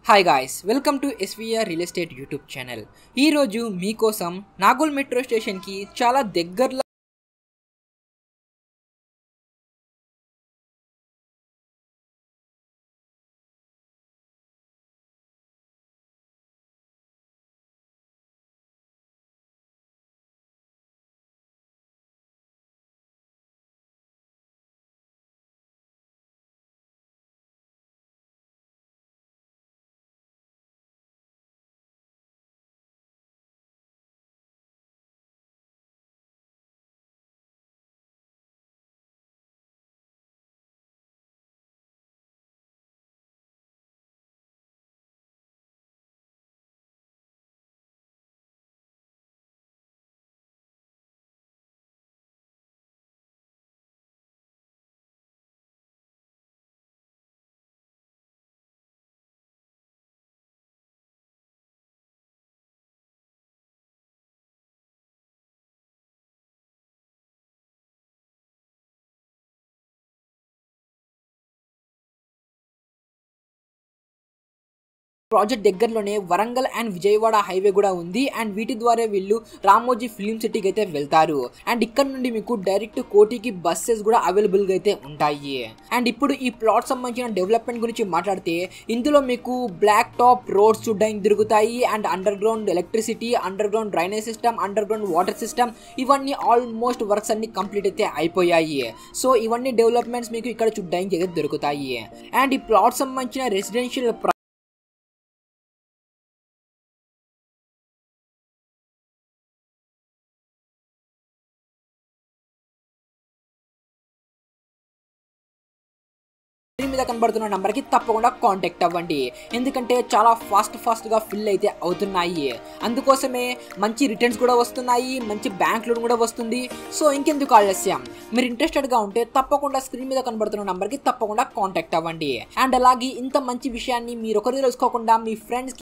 Hi guys, welcome to SVR real estate YouTube channel. ఈరోజు మీకోసం Nagole metro స్టేషన్కి చాలా దగ్గరలో ప్రాజెక్ట్ దగ్గరలోనే వరంగల్ అండ్ విజయవాడ హైవే కూడా ఉంది. అండ్ వీటి ద్వారా వీళ్ళు రామోజీ ఫిలిం సిటీకి అయితే వెళ్తారు. అండ్ ఇక్కడ నుండి మీకు డైరెక్ట్ కోటికి బస్సెస్ కూడా అవైలబుల్గా అయితే ఉంటాయి. అండ్ ఇప్పుడు ఈ ప్లాట్ సంబంధించిన డెవలప్మెంట్ గురించి మాట్లాడితే ఇందులో మీకు బ్లాక్ టాప్ రోడ్స్ చూడడానికి దొరుకుతాయి. And under ground electricity, under ground drainage system, under ground water system, ఇవన్నీ ఆల్మోస్ట్ వర్క్స్ అన్ని కంప్లీట్ అయితే అయిపోయాయి. సో ఇవన్నీ డెవలప్మెంట్స్ మీకు ఇక్కడ చూడడానికి అయితే దొరుకుతాయి. అండ్ ఈ ప్లాట్ సంబంధించిన రెసిడెన్షియల్ మీద కనబడుతున్న నంబర్కి తప్పకుండా కాంటాక్ట్ అవ్వండి. ఎందుకంటే చాలా ఫాస్ట్గా ఫిల్ అయితే అవుతున్నాయి. అందుకోసమే మంచి రిటర్న్స్ కూడా వస్తున్నాయి, మంచి బ్యాంక్ లోన్ కూడా వస్తుంది. సో ఇంకెందుకు ఆలస్యం, మీరు ఇంట్రెస్టెడ్గా ఉంటే తప్పకుండా స్క్రీన్ మీద కనబడుతున్న నంబర్కి తప్పకుండా కాంటాక్ట్ అవ్వండి. అండ్ అలాగే ఇంత మంచి విషయాన్ని మీరు ఒకరు తెలుసుకోకుండా మీ ఫ్రెండ్స్